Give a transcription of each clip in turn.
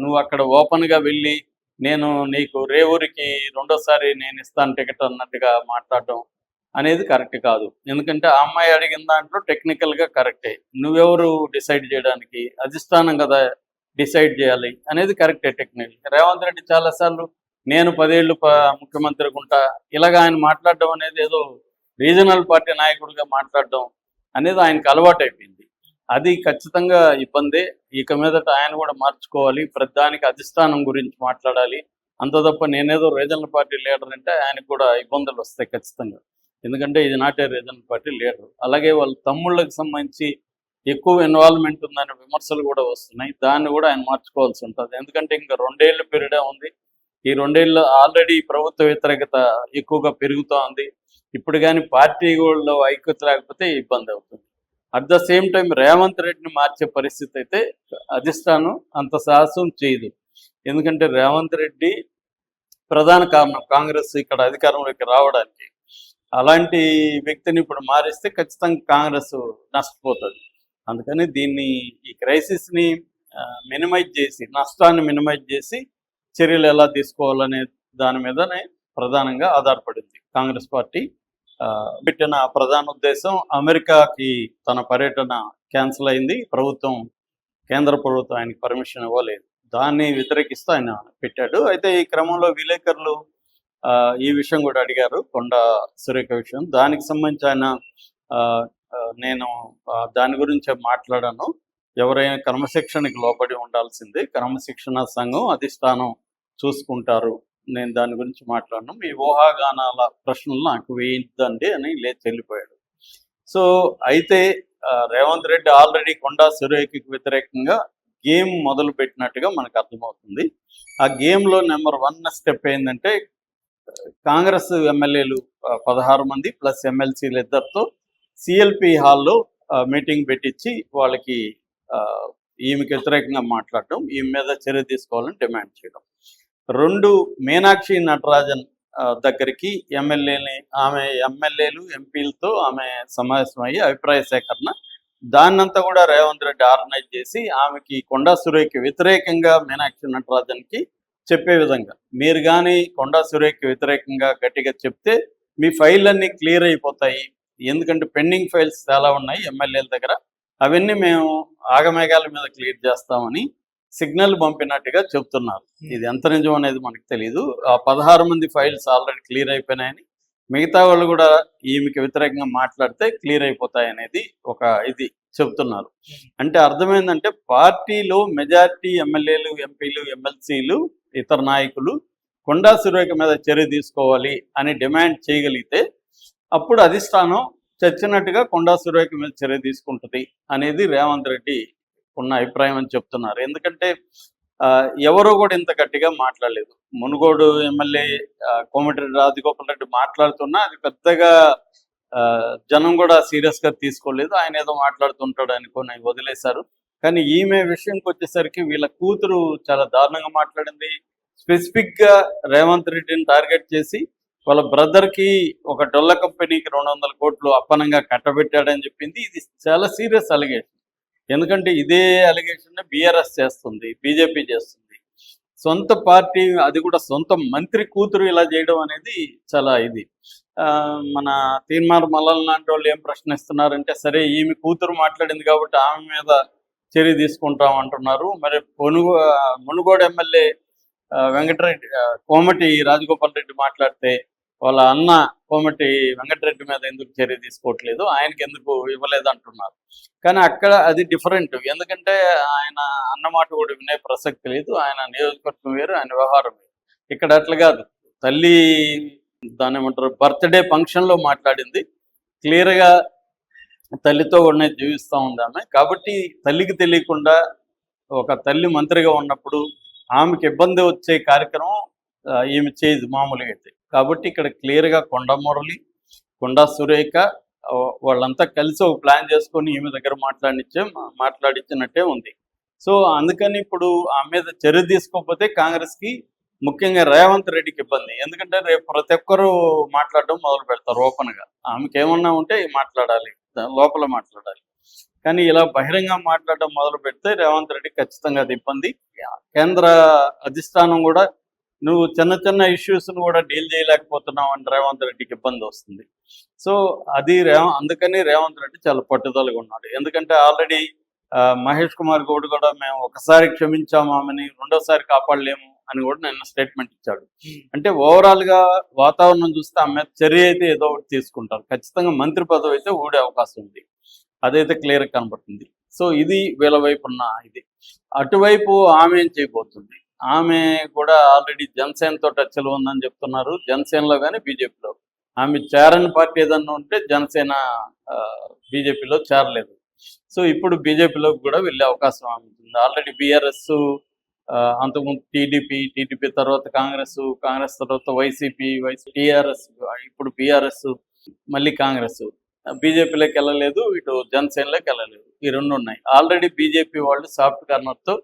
నువ్వు అక్కడ ఓపెన్గా వెళ్ళి నేను నీకు రేవూరికి రెండోసారి నేను ఇస్తాను టికెట్ అన్నట్టుగా మాట్లాడడం అనేది కరెక్ట్ కాదు. ఎందుకంటే ఆ అమ్మాయి అడిగిన దాంట్లో టెక్నికల్గా కరెక్టే. నువ్వెవరు డిసైడ్ చేయడానికి? అధిష్టానం కదా డిసైడ్ చేయాలి అనేది కరెక్టే టెక్నికల్. రేవంత్ రెడ్డి చాలాసార్లు నేను 10 ఏళ్ళు ముఖ్యమంత్రిగా ఉంటా ఇలాగ ఆయన మాట్లాడడం అనేది ఏదో రీజనల్ పార్టీ నాయకుడిగా మాట్లాడడం అనేది ఆయనకు అలవాటైపోయింది. అది ఖచ్చితంగా ఇబ్బందే. ఇక మీదట ఆయన కూడా మార్చుకోవాలి. ప్రతిదానికి అధిష్టానం గురించి మాట్లాడాలి. అంత తప్ప నేనేదో రీజనల్ పార్టీ లీడర్ అంటే ఆయనకు కూడా ఇబ్బందులు వస్తాయి ఖచ్చితంగా. ఎందుకంటే ఇది not a regional party leader. అలాగే వాళ్ళ తమ్ముళ్ళకి సంబంధించి ఎక్కువ ఇన్వాల్వ్మెంట్ ఉందనే విమర్శలు కూడా వస్తున్నాయి. దాన్ని కూడా ఆయన మార్చుకోవాల్సి ఉంటుంది. ఎందుకంటే ఇంకా 2 ఏళ్ల పీరియడే ఉంది. ఈ 2 ఏళ్ళు ఆల్రెడీ ప్రభుత్వ వ్యతిరేకత ఎక్కువగా పెరుగుతూ ఉంది. ఇప్పుడు కానీ పార్టీ వాళ్ళు ఐక్యత లేకపోతే ఇబ్బంది అవుతుంది. At the same time Revanth రెడ్డిని మార్చే పరిస్థితి అయితే అధిష్టానం అంత సాహసం చేయదు. ఎందుకంటే రేవంత్ రెడ్డి ప్రధాన కారణం కాంగ్రెస్ ఇక్కడ అధికారంలోకి రావడానికి. అలాంటి వ్యక్తిని ఇప్పుడు మారిస్తే ఖచ్చితంగా కాంగ్రెస్ నష్టపోతుంది. అందుకని ఈ క్రైసిస్ని మినిమైజ్ చేసి, నష్టాన్ని మినిమైజ్ చేసి చర్యలు ఎలా తీసుకోవాలనే దాని మీదనే ప్రధానంగా ఆధారపడింది కాంగ్రెస్ పార్టీ. పెట్టిన ప్రధాన ఉద్దేశం అమెరికాకి తన పర్యటన క్యాన్సిల్ అయింది. కేంద్ర ప్రభుత్వం ఆయనకి పర్మిషన్ ఇవ్వలేదు. దాన్ని వ్యతిరేకిస్తూ ఆయన పెట్టాడు. అయితే ఈ క్రమంలో విలేకరులు ఈ విషయం కూడా అడిగారు, కొండా సురేఖ విషయం. దానికి సంబంధించి ఆయన నేను దాని గురించే మాట్లాడాను. ఎవరైనా క్రమశిక్షణకి లోబడి ఉండాల్సిందే, క్రమశిక్షణ సంఘం అధిష్టానం చూసుకుంటారు. నేను దాని గురించి మాట్లాడను, మీ ఊహాగానాల ప్రశ్నలు నాకు వేయద్దండి అని లేచి వెళ్ళిపోయాడు. సో అయితే రేవంత్ రెడ్డి ఆల్రెడీ కొండా సురేఖకి వ్యతిరేకంగా గేమ్ మొదలు పెట్టినట్టుగా మనకు అర్థమవుతుంది. ఆ గేమ్లో నెంబర్ 1 స్టెప్ ఏంటంటే కాంగ్రెస్ ఎమ్మెల్యేలు 16 మంది ప్లస్ ఎమ్మెల్సీలు ఇద్దరితో సిఎల్పి హాల్లో మీటింగ్ పెట్టించి వాళ్ళకి ఈమెకి వ్యతిరేకంగా మాట్లాడటం, ఈమె మీద చర్య తీసుకోవాలని డిమాండ్ చేయడం. 2 మీనాక్షి నటరాజన్ దగ్గరికి ఆమె ఎమ్మెల్యేలు ఎంపీలతో ఆమె సమావేశం అయ్యి అభిప్రాయ సేకరణ, దాన్నంతా కూడా రేవంత్ రెడ్డి ఆర్గనైజ్ చేసి ఆమెకి కొండా సురేఖకి వ్యతిరేకంగా మీనాక్షి నటరాజన్కి చెప్పే విధంగా, మీరు కానీ కొండా సురేఖకి వ్యతిరేకంగా గట్టిగా చెప్తే మీ ఫైళ్ళన్నీ క్లియర్ అయిపోతాయి. ఎందుకంటే పెండింగ్ ఫైల్స్ చాలా ఉన్నాయి ఎమ్మెల్యేల దగ్గర, అవన్నీ మేము ఆగమేఘాల మీద క్లియర్ చేస్తామని సిగ్నల్ పంపినట్టుగా చెప్తున్నారు. ఇది ఎంత నిజం అనేది మనకు తెలియదు. ఆ 16 మంది ఫైల్స్ ఆల్రెడీ క్లియర్ అయిపోయినాయని, మిగతా వాళ్ళు కూడా ఈమెకి వ్యతిరేకంగా మాట్లాడితే క్లియర్ అయిపోతాయి అనేది ఒక ఇది చెప్తున్నారు. అంటే అర్థమైందంటే పార్టీలో మెజారిటీ ఎమ్మెల్యేలు, ఎంపీలు, ఎమ్మెల్సీలు, ఇతర నాయకులు కొండా సురేఖ మీద చర్య తీసుకోవాలి అని డిమాండ్ చేయగలిగితే అప్పుడు అధిష్టానం చచ్చినట్టుగా కొండా సురేఖ మీద చర్య తీసుకుంటుంది అనేది రేవంత్ రెడ్డి ఉన్న అభిప్రాయం అని చెప్తున్నారు. ఎందుకంటే ఎవరో కూడా ఇంత గట్టిగా మాట్లాడలేదు. మునుగోడు ఎమ్మెల్యే కోమటిరెడ్డి రాజగోపాల్ రెడ్డి మాట్లాడుతున్నా అది పెద్దగా జనం కూడా సీరియస్గా తీసుకోలేదు. ఆయన ఏదో మాట్లాడుతుంటాడు అనుకొని వదిలేశారు. కానీ ఈమె విషయంకి వచ్చేసరికి వీళ్ళ కూతురు చాలా దారుణంగా మాట్లాడింది. స్పెసిఫిక్గా రేవంత్ రెడ్డిని టార్గెట్ చేసి వాళ్ళ బ్రదర్కి ఒక డొల్ల కంపెనీకి 200 కోట్లు అప్పనంగా కట్టబెట్టాడని చెప్పింది. ఇది చాలా సీరియస్ అలిగేషన్. ఎందుకంటే ఇదే అలిగేషన్ బీఆర్ఎస్ చేస్తుంది, బీజేపీ చేస్తుంది. సొంత పార్టీ, అది కూడా సొంత మంత్రి కూతురు ఇలా చేయడం అనేది చాలా ఇది. మన తీన్మార్ మల్లల్ లాంటి వాళ్ళు ఏం ప్రశ్నిస్తున్నారంటే, సరే ఈమె కూతురు మాట్లాడింది కాబట్టి ఆమె మీద చర్య తీసుకుంటాం అంటున్నారు. మరి మునుగోడు ఎమ్మెల్యే వెంకటరెడ్డి కోమటి రాజగోపాల్ రెడ్డి మాట్లాడితే వాళ్ళ అన్న కోమటి వెంకటరెడ్డి మీద ఎందుకు చర్య తీసుకోవట్లేదు, ఆయనకి ఎందుకు ఇవ్వలేదు అంటున్నారు. కానీ అక్కడ అది డిఫరెంట్. ఎందుకంటే ఆయన అన్నమాట కూడా వినే ప్రసక్తి లేదు. ఆయన నియోజకవర్గం వేరు, ఆయన వ్యవహారం వేరు. ఇక్కడ అట్లా కాదు. తల్లి దాని ఏమంటారు బర్త్డే ఫంక్షన్లో మాట్లాడింది. క్లియర్గా తల్లితో కూడా జీవిస్తూ ఉంది ఆమె. కాబట్టి తల్లికి తెలియకుండా ఒక తల్లి మంత్రిగా ఉన్నప్పుడు ఆమెకి ఇబ్బంది వచ్చే కార్యక్రమం ఈమె చేయదు మామూలుగా అయితే. కాబట్టి ఇక్కడ క్లియర్గా కొండా మురళి, కొండా సురేఖ వాళ్ళంతా కలిసి ఒక ప్లాన్ చేసుకొని ఈమె దగ్గర మాట్లాడించినట్టే ఉంది. సో అందుకని ఇప్పుడు ఆమె మీద చర్య తీసుకోకపోతే కాంగ్రెస్కి, ముఖ్యంగా రేవంత్ రెడ్డికి ఇబ్బంది. ఎందుకంటే రేపు ప్రతి ఒక్కరూ మాట్లాడడం మొదలు పెడతారు ఓపెన్గా. ఆమెకి ఏమన్నా ఉంటే మాట్లాడాలి, లోపల మాట్లాడాలి. కానీ ఇలా బహిరంగ మాట్లాడడం మొదలు పెడితే రేవంత్ రెడ్డి ఖచ్చితంగా అది ఇబ్బంది. కేంద్ర అధిష్టానం కూడా నువ్వు చిన్న చిన్న ఇష్యూస్ను కూడా డీల్ చేయలేకపోతున్నావు అంటే రేవంత్ రెడ్డికి ఇబ్బంది వస్తుంది. సో అది అందుకని రేవంత్ రెడ్డి చాలా పట్టుదలగా ఉన్నాడు. ఎందుకంటే ఆల్రెడీ మహేష్ కుమార్ గౌడ్ కూడా మేము ఒకసారి క్షమించాము ఆమెని, రెండోసారి కాపాడలేము అని కూడా నిన్న స్టేట్మెంట్ ఇచ్చాడు. అంటే ఓవరాల్గా వాతావరణం చూస్తే ఆమె చర్య అయితే ఏదో ఒకటి తీసుకుంటారు. ఖచ్చితంగా మంత్రి పదవి అయితే ఊడే అవకాశం ఉంది, అదైతే క్లియర్గా కనబడుతుంది. సో ఇది వీళ్ళ వైపు ఉన్న ఇది. అటువైపు ఆమె ఏం చేయబోతుంది? ఆమె కూడా ఆల్రెడీ జనసేనతో టచ్లో ఉందని చెప్తున్నారు. జనసేనలో కానీ బీజేపీలో ఆమె చేరని పార్టీ ఏదన్నా ఉంటే జనసేన బీజేపీలో చేరలేదు. సో ఇప్పుడు బీజేపీలోకి కూడా వెళ్ళే అవకాశం ఆమె ఉంది. ఆల్రెడీ బీఆర్ఎస్, అంతకుముందు టీడీపీ తర్వాత కాంగ్రెస్ తర్వాత వైసీపీ, టీఆర్ఎస్, ఇప్పుడు బీఆర్ఎస్, మళ్ళీ కాంగ్రెస్. బీజేపీలోకి వెళ్ళలేదు, ఇటు జనసేనలోకి వెళ్ళలేదు. ఈ రెండు ఉన్నాయి. ఆల్రెడీ బీజేపీ వాళ్ళు సాఫ్ట్ కార్నర్తో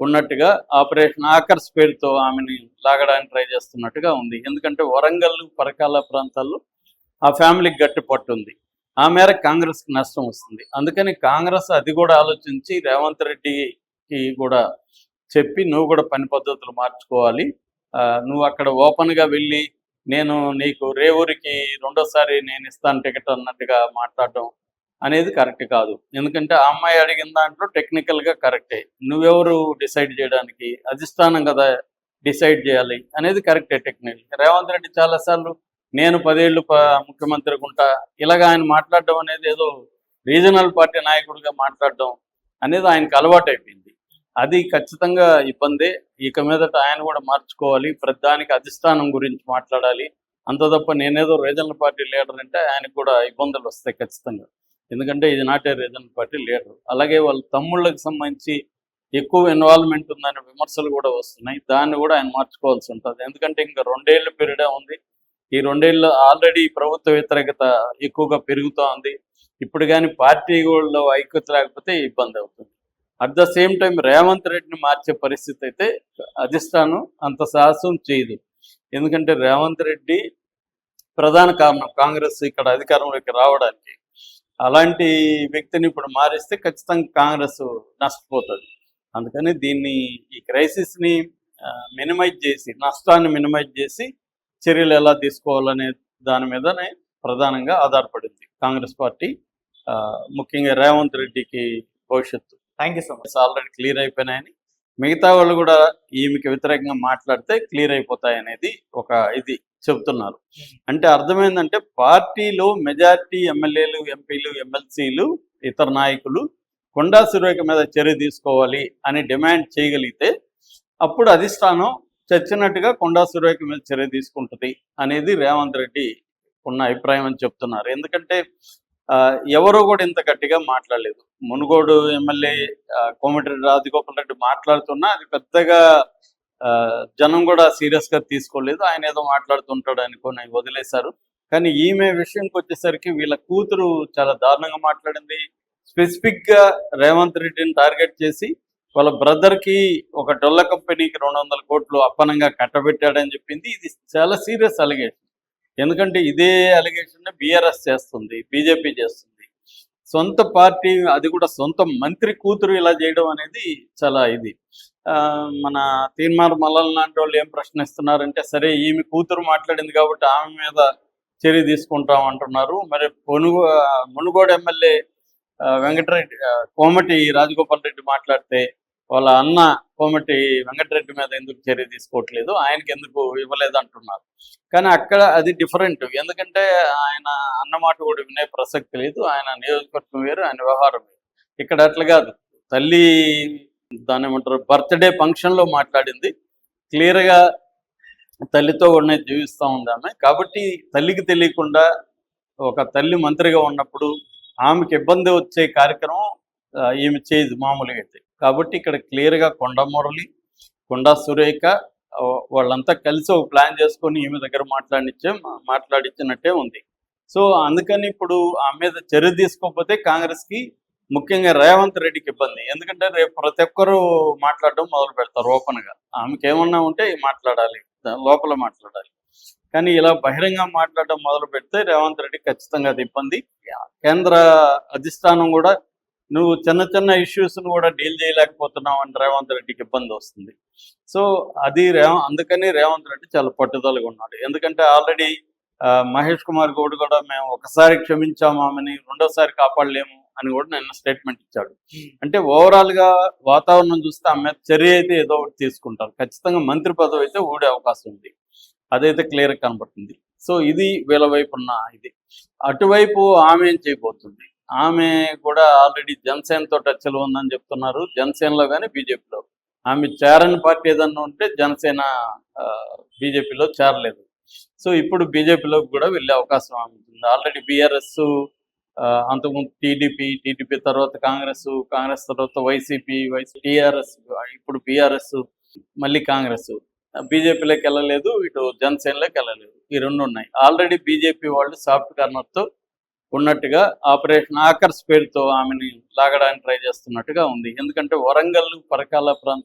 ఉన్నట్టుగా ఆపరేషన్ ఆకర్ష్ పేరుతో ఆమెని లాగడానికి ట్రై చేస్తున్నట్టుగా ఉంది. ఎందుకంటే వరంగల్, పరకాల ప్రాంతాల్లో ఆ ఫ్యామిలీకి గట్టి పట్టుంది. ఆ మేర కాంగ్రెస్కి నష్టం వస్తుంది. అందుకని కాంగ్రెస్ అది కూడా ఆలోచించి రేవంత్ రెడ్డికి కూడా చెప్పి నువ్వు కూడా పని పద్ధతులు మార్చుకోవాలి, నువ్వు అక్కడ ఓపెన్గా వెళ్ళి నేను నీకు రేవూరికి రెండోసారి నేను ఇస్తాను టికెట్ అన్నట్టుగా మాట్లాడడం అనేది కరెక్ట్ కాదు. ఎందుకంటే ఆ అమ్మాయి అడిగిన దాంట్లో టెక్నికల్గా కరెక్టే. నువ్వెవరు డిసైడ్ చేయడానికి? అధిష్టానం కదా డిసైడ్ చేయాలి అనేది కరెక్టే టెక్నికల్. రేవంత్ రెడ్డి చాలాసార్లు నేను 10 ఏళ్ళు ముఖ్యమంత్రిగా ఉంటా ఇలాగ ఆయన మాట్లాడడం అనేది ఏదో రీజనల్ పార్టీ నాయకుడిగా మాట్లాడడం అనేది ఆయనకు అలవాటు అయిపోయింది. అది ఖచ్చితంగా ఇబ్బందే. ఇక మీదట ఆయన కూడా మార్చుకోవాలి, ప్రతిదానికి అధిష్టానం గురించి మాట్లాడాలి. అంత తప్ప నేనేదో రీజనల్ పార్టీ లీడర్ అంటే ఆయనకు కూడా ఇబ్బందులు వస్తాయి ఖచ్చితంగా. ఎందుకంటే ఇది నాటే రీజనల్ పార్టీ లీడర్. అలాగే వాళ్ళ తమ్ముళ్ళకి సంబంధించి ఎక్కువ ఇన్వాల్వ్మెంట్ ఉందనే విమర్శలు కూడా వస్తున్నాయి. దాన్ని కూడా ఆయన మార్చుకోవాల్సి ఉంటుంది. ఎందుకంటే ఇంకా 2 ఏళ్ళ పీరియడే ఉంది. ఈ 2 ఏళ్ళు ఆల్రెడీ ప్రభుత్వ వ్యతిరేకత ఎక్కువగా పెరుగుతూ ఉంది. ఇప్పుడు కానీ పార్టీలో ఐక్యత లేకపోతే ఇబ్బంది అవుతుంది. At the same time Revanth రెడ్డిని మార్చే పరిస్థితి అయితే అధిష్టానం అంత సాహసం చేయదు. ఎందుకంటే రేవంత్ రెడ్డి ప్రధాన కారణం కాంగ్రెస్ ఇక్కడ అధికారంలోకి రావడానికి. అలాంటి వ్యక్తిని ఇప్పుడు మారిస్తే ఖచ్చితంగా కాంగ్రెస్ నష్టపోతుంది. అందుకని ఈ క్రైసిస్ని మినిమైజ్ చేసి, నష్టాన్ని మినిమైజ్ చేసి చర్యలు ఎలా తీసుకోవాలనే దాని మీదనే ప్రధానంగా ఆధారపడింది కాంగ్రెస్ పార్టీ, ముఖ్యంగా రేవంత్ రెడ్డికి భవిష్యత్తు. Thank you so much. Already clear అయిపోయినాయని, మిగతా వాళ్ళు కూడా ఈమెకి వ్యతిరేకంగా మాట్లాడితే క్లియర్ అయిపోతాయి అనేది ఒక ఇది చెబుతున్నారు. అంటే అర్థమైందంటే పార్టీలో మెజారిటీ ఎమ్మెల్యేలు, ఎంపీలు, ఎమ్మెల్సీలు, ఇతర నాయకులు కొండా సురేఖ మీద చర్య తీసుకోవాలి అని డిమాండ్ చేయగలిగితే అప్పుడు అధిష్టానం చచ్చినట్టుగా కొండా సురేఖ మీద చర్య తీసుకుంటుంది అనేది రేవంత్ రెడ్డి ఉన్న అభిప్రాయం అని చెప్తున్నారు. ఎందుకంటే ఎవరో కూడా ఇంత గట్టిగా మాట్లాడలేదు. మునుగోడు ఎమ్మెల్యే కోమటిరెడ్డి రాజగోపాల్ రెడ్డి మాట్లాడుతున్నా అది పెద్దగా జనం కూడా సీరియస్గా తీసుకోలేదు. ఆయన ఏదో మాట్లాడుతుంటాడు అనుకొని వదిలేశారు. కానీ ఈమె విషయంకి వచ్చేసరికి వీళ్ళ కూతురు చాలా దారుణంగా మాట్లాడింది. స్పెసిఫిక్గా రేవంత్ రెడ్డిని టార్గెట్ చేసి వాళ్ళ బ్రదర్కి ఒక డొల్ల కంపెనీకి 200 కోట్లు అప్పనంగా కట్టబెట్టాడని చెప్పింది. ఇది చాలా సీరియస్ అలిగేషన్. ఎందుకంటే ఇదే అలిగేషన్ బీఆర్ఎస్ చేస్తుంది, బీజేపీ చేస్తుంది. సొంత పార్టీ, అది కూడా సొంత మంత్రి కూతురు ఇలా చేయడం అనేది చాలా ఇది. మన తీన్మార్ మల్లల్ లాంటి వాళ్ళు ఏం ప్రశ్నిస్తున్నారంటే, సరే ఈమె కూతురు మాట్లాడింది కాబట్టి ఆమె మీద చర్య తీసుకుంటాం అంటున్నారు. మరి మునుగోడు ఎమ్మెల్యే వెంకటరెడ్డి, కోమటి రాజగోపాల్ రెడ్డి మాట్లాడితే వాళ్ళ అన్న కోమటి వెంకటరెడ్డి మీద ఎందుకు చర్య తీసుకోవట్లేదు, ఆయనకి ఎందుకు ఇవ్వలేదు అంటున్నారు. కానీ అక్కడ అది డిఫరెంట్. ఎందుకంటే ఆయన అన్నమాట కూడా వినే ప్రసక్తి లేదు. ఆయన నియోజకవర్గం వేరు, ఆయన వ్యవహారం వేరు. ఇక్కడ అట్లా కాదు. తల్లి దాని ఏమంటారు బర్త్డే ఫంక్షన్లో మాట్లాడింది. క్లియర్గా తల్లితో కూడా జీవిస్తూ ఉంది ఆమె. కాబట్టి తల్లికి తెలియకుండా ఒక తల్లి మంత్రిగా ఉన్నప్పుడు ఆమెకి ఇబ్బంది వచ్చే కార్యక్రమం ఈమె చేయదు మామూలుగా అయితే. కాబట్టి ఇక్కడ క్లియర్గా కొండా మురళి, కొండా సురేఖ వాళ్ళంతా కలిసి ఒక ప్లాన్ చేసుకొని ఈమె దగ్గర మాట్లాడించినట్టే ఉంది. సో అందుకని ఇప్పుడు ఆమె మీద చర్య తీసుకోకపోతే కాంగ్రెస్కి, ముఖ్యంగా రేవంత్ రెడ్డికి ఇబ్బంది. ఎందుకంటే రేపు ప్రతి ఒక్కరూ మాట్లాడడం మొదలు పెడతారు ఓపెన్గా. ఆమెకి ఏమన్నా ఉంటే మాట్లాడాలి, లోపల మాట్లాడాలి. కానీ ఇలా బహిరంగ మాట్లాడడం మొదలు పెడితే రేవంత్ రెడ్డి ఖచ్చితంగా అది ఇబ్బంది. కేంద్ర అధిష్టానం కూడా నువ్వు చిన్న చిన్న ఇష్యూస్ను కూడా డీల్ చేయలేకపోతున్నావు అని రేవంత్ రెడ్డికి ఇబ్బంది వస్తుంది. సో అది అందుకని రేవంత్ రెడ్డి చాలా పట్టుదలగా ఉన్నాడు. ఎందుకంటే ఆల్రెడీ మహేష్ కుమార్ గౌడ్ కూడా మేము ఒకసారి క్షమించాము ఆమెని, రెండోసారి కాపాడలేము అని కూడా నిన్న స్టేట్మెంట్ ఇచ్చాడు. అంటే ఓవరాల్గా వాతావరణం చూస్తే ఆమె చర్య అయితే ఏదో ఒకటి తీసుకుంటారు. ఖచ్చితంగా మంత్రి పదవి అయితే ఊడే అవకాశం ఉంది, అదైతే క్లియర్గా కనబడుతుంది. సో ఇది వీళ్ళ వైపు ఉన్న ఇది. అటువైపు ఆమె ఏం చేయబోతుంది? ఆమె కూడా ఆల్రెడీ జనసేనతో టచ్లో ఉందని చెప్తున్నారు, జనసేనలో కానీ బీజేపీలో. ఆమె చేరని పార్టీ ఏదన్నా ఉంటే జనసేన బీజేపీలో చేరలేదు. సో ఇప్పుడు బీజేపీలోకి కూడా వెళ్ళే అవకాశం ఉంటుంది. ఆల్రెడీ బీఆర్ఎస్, అంతకుముందు టీడీపీ తర్వాత కాంగ్రెస్ తర్వాత వైసీపీ, టీఆర్ఎస్, ఇప్పుడు బీఆర్ఎస్, మళ్ళీ కాంగ్రెస్. బీజేపీలోకి వెళ్ళలేదు, ఇటు జనసేనలోకి వెళ్ళలేదు. ఈ రెండు ఉన్నాయి. ఆల్రెడీ బీజేపీ వాళ్ళు సాఫ్ట్ కార్నర్తో ఉన్నట్టుగా ఆపరేషన్ ఆకర్ష్ పేరుతో ఆమెని లాగడానికి ట్రై చేస్తున్నట్టుగా ఉంది. ఎందుకంటే వరంగల్, పరకాల ప్రాంతం